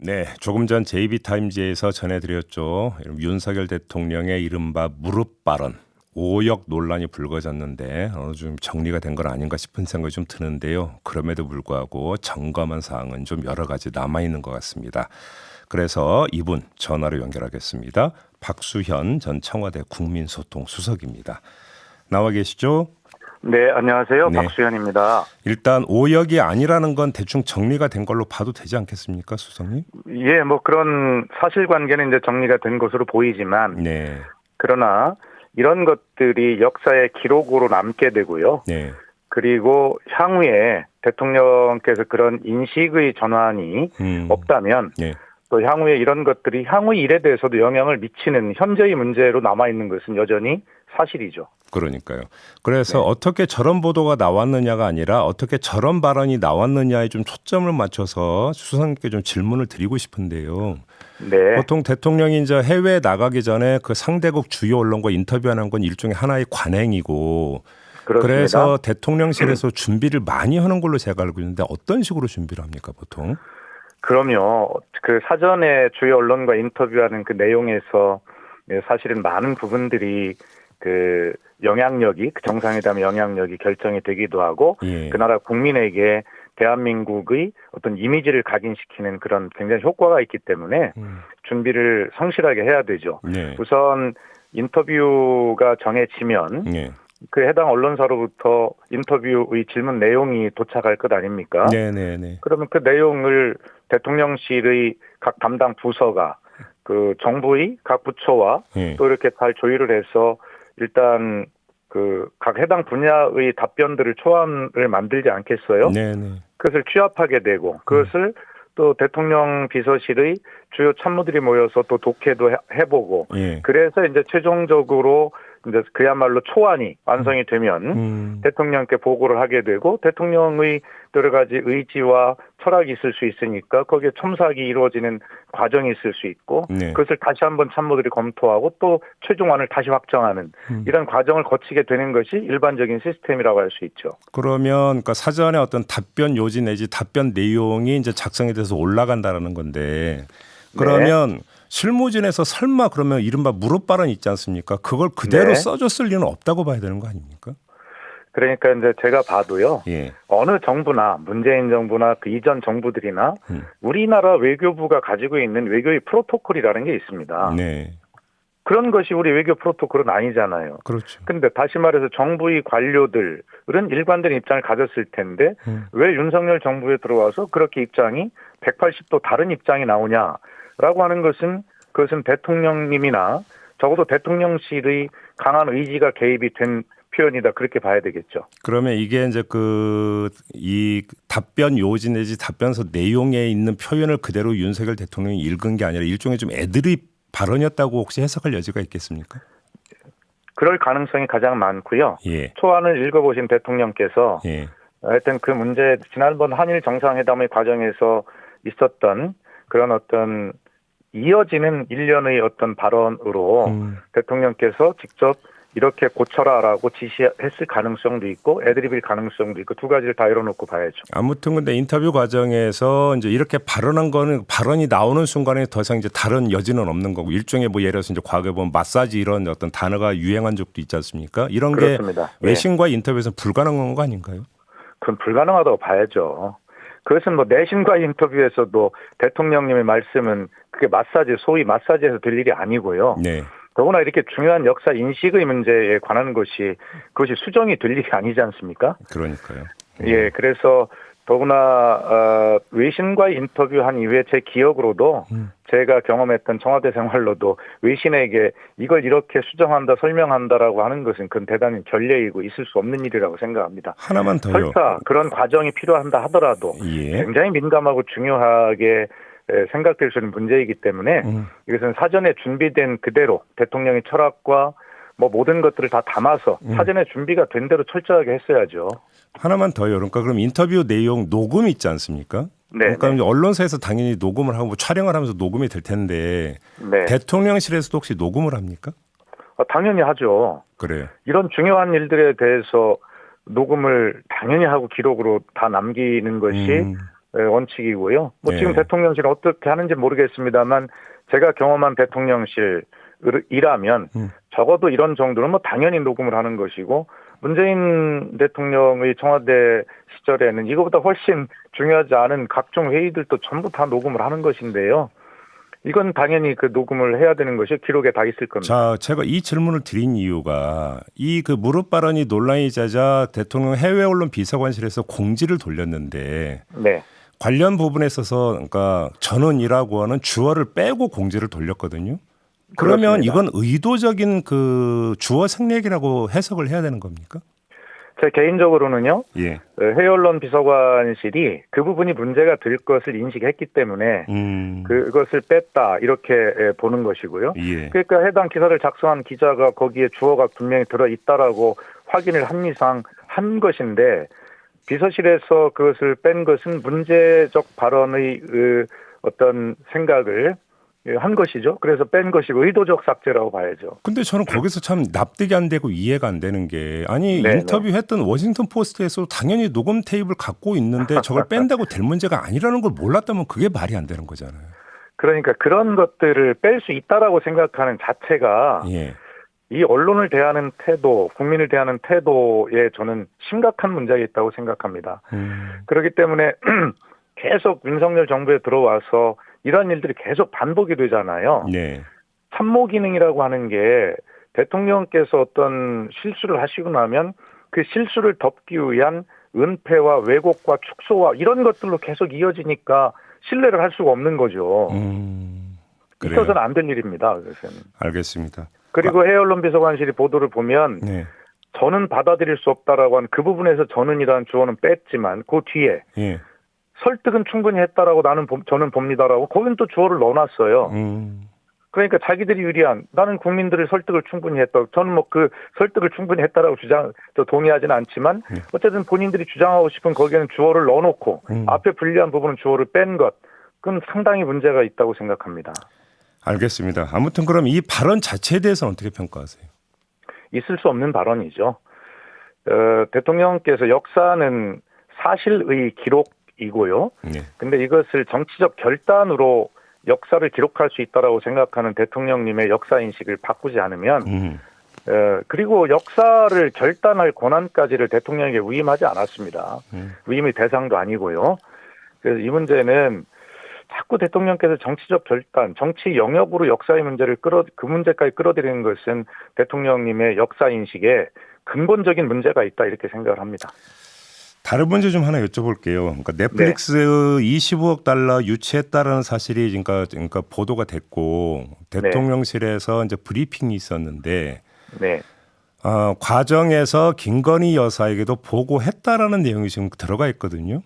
네, 조금 전 JB타임즈에서 전해드렸죠. 윤석열 대통령의 이른바 무릎 발언, 오역 논란이 불거졌는데 어느 좀 정리가 된 건 아닌가 싶은 생각이 좀 드는데요. 그럼에도 불구하고 점검한 사항은 좀 여러 가지 남아있는 것 같습니다. 그래서 이분 전화로 연결하겠습니다. 박수현 전 청와대 국민소통 수석입니다. 나와 계시죠? 네, 안녕하세요. 네. 박수현입니다. 일단 오역이 아니라는 건 대충 정리가 된 걸로 봐도 되지 않겠습니까, 수석님? 예, 뭐 그런 사실관계는 이제 정리가 된 것으로 보이지만, 네. 그러나 이런 것들이 역사의 기록으로 남게 되고요. 네. 그리고 향후에 대통령께서 그런 인식의 전환이 없다면, 네. 또 향후에 이런 것들이 향후 일에 대해서도 영향을 미치는 현재의 문제로 남아있는 것은 여전히 사실이죠. 그러니까요. 그래서 어떻게 저런 보도가 나왔느냐가 아니라 어떻게 저런 발언이 나왔느냐에 좀 초점을 맞춰서 수석님께 좀 질문을 드리고 싶은데요. 네. 보통 대통령이 이제 해외에 나가기 전에 그 상대국 주요 언론과 인터뷰하는 건 일종의 하나의 관행이고 그렇습니다. 그래서 대통령실에서 준비를 많이 하는 걸로 제가 알고 있는데 어떤 식으로 준비를 합니까, 보통? 그럼요. 그 사전에 주요 언론과 인터뷰하는 그 내용에서 사실은 많은 부분들이 그 영향력이 그 정상회담의 영향력이 결정이 되기도 하고 예. 그 나라 국민에게 대한민국의 어떤 이미지를 각인시키는 그런 굉장히 효과가 있기 때문에 준비를 성실하게 해야 되죠. 네. 우선 인터뷰가 정해지면 네. 그 해당 언론사로부터 인터뷰의 질문 내용이 도착할 것 아닙니까? 네네네. 그러면 그 내용을 대통령실의 각 담당 부서가 그 정부의 각 부처와 예. 또 이렇게 잘 조율을 해서 일단 그 각 해당 분야의 답변들을 초안을 만들지 않겠어요? 네네. 그것을 취합하게 되고 그것을 또 대통령 비서실의 주요 참모들이 모여서 또 독해도 해보고 예. 그래서 이제 최종적으로 이제 그야말로 초안이 완성이 되면 대통령께 보고를 하게 되고 대통령의 여러 가지 의지와 철학이 있을 수 있으니까 거기에 첨삭이 이루어지는 과정이 있을 수 있고 네. 그것을 다시 한번 참모들이 검토하고 또 최종안을 다시 확정하는 이런 과정을 거치게 되는 것이 일반적인 시스템이라고 할 수 있죠. 그러면 그러니까 사전에 어떤 답변 요지 내지 답변 내용이 이제 작성이 돼서 올라간다라는 건데 그러면 실무진에서 설마 그러면 이른바 무릎 발언 있지 않습니까? 그걸 그대로 네. 써줬을 리는 없다고 봐야 되는 거 아닙니까? 그러니까 이제 제가 봐도요. 예. 어느 정부나 문재인 정부나 그 이전 정부들이나 우리나라 외교부가 가지고 있는 외교의 프로토콜이라는 게 있습니다. 네. 그런 것이 우리 외교 프로토콜은 아니잖아요. 그렇죠. 근데 다시 말해서 정부의 관료들은 일관된 입장을 가졌을 텐데 왜 윤석열 정부에 들어와서 그렇게 입장이 180도 다른 입장이 나오냐라고 하는 것은 그것은 대통령님이나 적어도 대통령실의 강한 의지가 개입이 된 표현이다 그렇게 봐야 되겠죠. 그러면 이게 이제 이 답변 요지 내지 답변서 내용에 있는 표현을 그대로 윤석열 대통령이 읽은 게 아니라 일종의 좀 애드립 발언이었다고 혹시 해석할 여지가 있겠습니까? 그럴 가능성이 가장 많고요. 예. 초안을 읽어보신 대통령께서 예. 하여튼 그 문제 지난번 한일 정상회담의 과정에서 있었던 그런 어떤 이어지는 일련의 어떤 발언으로 대통령께서 직접 이렇게 고쳐라라고 지시했을 가능성도 있고 애드립일 가능성도 있고 두 가지를 다 열어놓고 봐야죠. 아무튼 근데 인터뷰 과정에서 이제 이렇게 발언한 거는 발언이 나오는 순간에 더 이상 이제 다른 여지는 없는 거고 일종의 뭐 예를 들어서 이제 과거에 보면 마사지 이런 어떤 단어가 유행한 적도 있지 않습니까? 이런 그렇습니다. 게 외신과 인터뷰에서 불가능한 거 아닌가요? 그건 불가능하다고 봐야죠. 그것은 뭐 내신과 인터뷰에서도 대통령님의 말씀은 그게 소위 마사지에서 될 일이 아니고요. 네. 더구나 이렇게 중요한 역사 인식의 문제에 관한 그것이 수정이 될 일이 아니지 않습니까? 그러니까요. 예, 그래서 더구나 외신과 인터뷰한 이후에 제 기억으로도 제가 경험했던 청와대 생활로도 외신에게 이걸 이렇게 수정한다 설명한다라고 하는 것은 그건 대단히 결례이고 있을 수 없는 일이라고 생각합니다. 하나만 더요. 설사 그런 과정이 필요한다 하더라도 예. 굉장히 민감하고 중요하게 생각될 수 있는 문제이기 때문에 이것은 사전에 준비된 그대로 대통령의 철학과 뭐 모든 것들을 다 담아서 사전에 준비가 된 대로 철저하게 했어야죠. 하나만 더요. 그러니까 그럼 인터뷰 내용 녹음 있지 않습니까? 네. 그러니까 이제 언론사에서 당연히 녹음을 하고 뭐 촬영을 하면서 녹음이 될 텐데 네. 대통령실에서도 혹시 녹음을 합니까? 당연히 하죠. 그래요. 이런 중요한 일들에 대해서 녹음을 당연히 하고 기록으로 다 남기는 것이 원칙이고요. 뭐 네. 지금 대통령실 어떻게 하는지 모르겠습니다만 제가 경험한 대통령실이라면 적어도 이런 정도는 뭐 당연히 녹음을 하는 것이고 문재인 대통령의 청와대 시절에는 이거보다 훨씬 중요하지 않은 각종 회의들도 전부 다 녹음을 하는 것인데요. 이건 당연히 그 녹음을 해야 되는 것이 기록에 다 있을 겁니다. 자, 제가 이 질문을 드린 이유가 이 그 무릎 발언이 논란이 되자 대통령 해외 언론 비서관실에서 공지를 돌렸는데 네. 관련 부분에 있어서 그러니까 전원이라고 하는 주어를 빼고 공지를 돌렸거든요. 그러면 그렇습니다. 이건 의도적인 그 주어 생략이라고 해석을 해야 되는 겁니까? 제 개인적으로는요. 예. 해외 언론 비서관실이 그 부분이 문제가 될 것을 인식했기 때문에 그것을 뺐다 이렇게 보는 것이고요. 예. 그러니까 해당 기사를 작성한 기자가 거기에 주어가 분명히 들어있다라고 확인을 한 이상 한 것인데 비서실에서 그것을 뺀 것은 문제적 발언의 어떤 생각을 한 것이죠. 그래서 뺀 것이고 의도적 삭제라고 봐야죠. 근데 저는 거기서 참 납득이 안 되고 이해가 안 되는 게 아니 네, 인터뷰했던 워싱턴 포스트에서 당연히 녹음 테이프를 갖고 있는데 저걸 뺀다고 될 문제가 아니라는 걸 몰랐다면 그게 말이 안 되는 거잖아요. 그러니까 그런 것들을 뺄 수 있다라고 생각하는 자체가 예. 이 언론을 대하는 태도, 국민을 대하는 태도에 저는 심각한 문제가 있다고 생각합니다. 그렇기 때문에 계속 윤석열 정부에 들어와서 이런 일들이 계속 반복이 되잖아요. 네. 참모 기능이라고 하는 게 대통령께서 어떤 실수를 하시고 나면 그 실수를 덮기 위한 은폐와 왜곡과 축소와 이런 것들로 계속 이어지니까 신뢰를 할 수가 없는 거죠. 그래요. 있어서는 안 될 일입니다. 그것은. 알겠습니다. 그리고 해외 언론 비서관실이 보도를 보면 네. 저는 받아들일 수 없다라고 하는 그 부분에서 저는이라는 주어는 뺐지만 그 뒤에 예. 설득은 충분히 했다라고 저는 봅니다라고 거긴 또 주어를 넣어놨어요. 그러니까 자기들이 유리한 나는 국민들의 설득을 충분히 했다. 저는 뭐 그 설득을 충분히 했다라고 동의하지는 않지만 어쨌든 본인들이 주장하고 싶은 거기에는 주어를 넣어놓고 앞에 불리한 부분은 주어를 뺀 것. 그건 상당히 문제가 있다고 생각합니다. 알겠습니다. 아무튼 그럼 이 발언 자체에 대해서는 어떻게 평가하세요? 있을 수 없는 발언이죠. 대통령께서 역사는 사실의 기록이고요. 네. 근데 이것을 정치적 결단으로 역사를 기록할 수 있다라고 생각하는 대통령님의 역사 인식을 바꾸지 않으면 그리고 역사를 결단할 권한까지를 대통령에게 위임하지 않았습니다. 위임의 대상도 아니고요. 그래서 이 문제는 자꾸 대통령께서 정치적 결단, 정치 영역으로 역사의 문제를 그 문제까지 끌어들이는 것은 대통령님의 역사 인식에 근본적인 문제가 있다 이렇게 생각을 합니다. 다른 문제 좀 하나 여쭤볼게요. 그러니까 넷플릭스 25억 달러 유치했다라는 사실이 그러니까 보도가 됐고 대통령실에서 이제 브리핑이 있었는데 네. 과정에서 김건희 여사에게도 보고했다라는 내용이 지금 들어가 있거든요.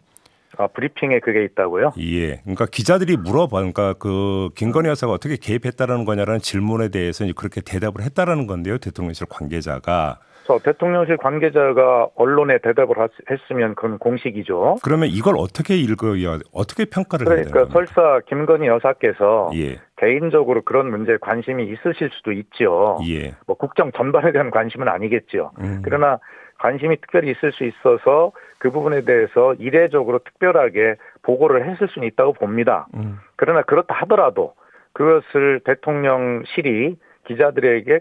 브리핑에 그게 있다고요? 예. 그러니까 기자들이 그러니까 그 김건희 여사가 어떻게 개입했다라는 거냐라는 질문에 대해서 그렇게 대답을 했다라는 건데요. 대통령실 관계자가. 대통령실 관계자가 언론에 대답을 했으면 그건 공식이죠. 그러면 이걸 어떻게 읽어야 어떻게 평가를 해야 되는 겁니까? 설사 김건희 여사께서 예. 개인적으로 그런 문제에 관심이 있으실 수도 있죠. 예. 뭐 국정 전반에 대한 관심은 아니겠죠. 그러나 관심이 특별히 있을 수 있어서 그 부분에 대해서 이례적으로 특별하게 보고를 했을 수는 있다고 봅니다. 그러나 그렇다 하더라도 그것을 대통령실이 기자들에게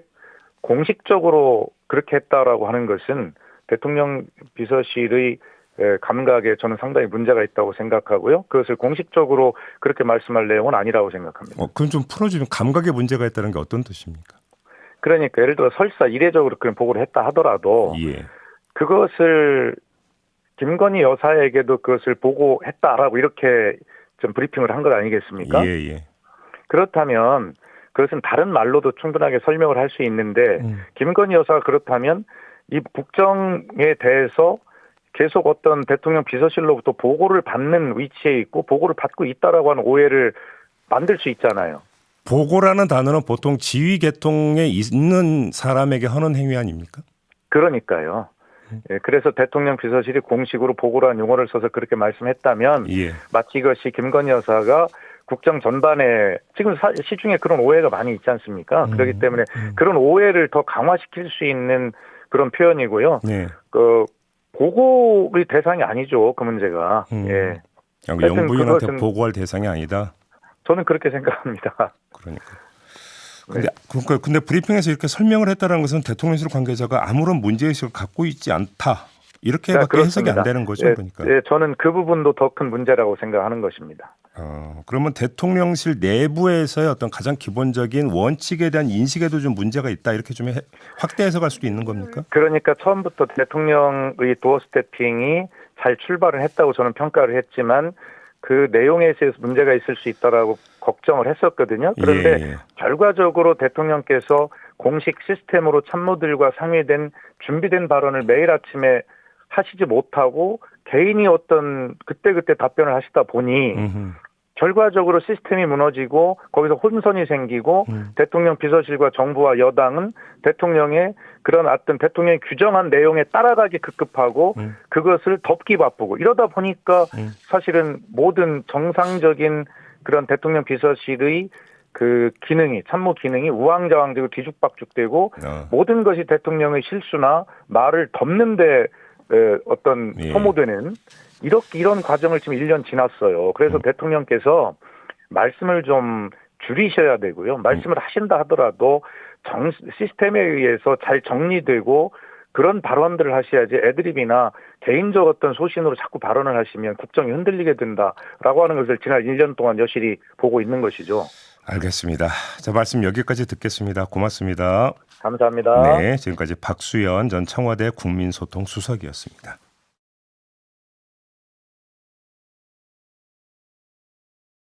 공식적으로 그렇게 했다라고 하는 것은 대통령 비서실의 감각에 저는 상당히 문제가 있다고 생각하고요. 그것을 공식적으로 그렇게 말씀할 내용은 아니라고 생각합니다. 그건 좀 풀어주면 감각에 문제가 있다는 게 어떤 뜻입니까? 그러니까 예를 들어 설사 이례적으로 그런 보고를 했다 하더라도 예. 그것을 김건희 여사에게도 그것을 보고했다라고 이렇게 좀 브리핑을 한 것 아니겠습니까? 예. 그렇다면 그것은 다른 말로도 충분하게 설명을 할 수 있는데 김건희 여사가 그렇다면 이 국정에 대해서 계속 어떤 대통령 비서실로부터 보고를 받는 위치에 있고 보고를 받고 있다라고 하는 오해를 만들 수 있잖아요. 보고라는 단어는 보통 지휘 계통에 있는 사람에게 하는 행위 아닙니까? 그러니까요. 그래서 대통령 비서실이 공식으로 보고라는 용어를 써서 그렇게 말씀했다면 마치 이것이 김건희 여사가 국정 전반에 지금 시중에 그런 오해가 많이 있지 않습니까? 그렇기 때문에 그런 오해를 더 강화시킬 수 있는 그런 표현이고요. 보고의 대상이 아니죠. 그 문제가. 예. 그러니까 하여튼 영부인한테 그것은- 보고할 대상이 아니다. 저는 그렇게 생각합니다. 그러니까. 네. 근데 브리핑에서 이렇게 설명을 했다는 것은 대통령실 관계자가 아무런 문제의식을 갖고 있지 않다. 이렇게밖에 해석이 안 되는 거죠. 예, 그러니까. 예, 저는 그 부분도 더 큰 문제라고 생각하는 것입니다. 그러면 대통령실 내부에서의 어떤 가장 기본적인 원칙에 대한 인식에도 좀 문제가 있다. 이렇게 좀 확대 해석할 수도 있는 겁니까? 그러니까 처음부터 대통령의 도어 스태핑이 잘 출발을 했다고 저는 평가를 했지만 그 내용에 있어서 문제가 있을 수 있다라고 걱정을 했었거든요. 그런데 예. 결과적으로 대통령께서 공식 시스템으로 참모들과 상의된 준비된 발언을 매일 아침에 하시지 못하고 개인이 어떤 그때그때 답변을 하시다 보니 결과적으로 시스템이 무너지고 거기서 혼선이 생기고 대통령 비서실과 정부와 여당은 대통령의 그런 어떤 대통령이 규정한 내용에 따라가기 급급하고 그것을 덮기 바쁘고 이러다 보니까 사실은 모든 정상적인 그런 대통령 비서실의 그 기능이 참모 기능이 우왕좌왕되고 뒤죽박죽되고 모든 것이 대통령의 실수나 말을 덮는데 어떤 소모되는 이런 과정을 지금 1년 지났어요. 그래서 대통령께서 말씀을 좀 줄이셔야 되고요. 말씀을 하신다 하더라도 시스템에 의해서 잘 정리되고 그런 발언들을 하셔야지 애드립이나 개인적 어떤 소신으로 자꾸 발언을 하시면 국정이 흔들리게 된다라고 하는 것을 지난 1년 동안 여실히 보고 있는 것이죠. 알겠습니다. 자, 말씀 여기까지 듣겠습니다. 고맙습니다. 감사합니다. 네, 지금까지 박수현 전 청와대 국민소통 수석이었습니다.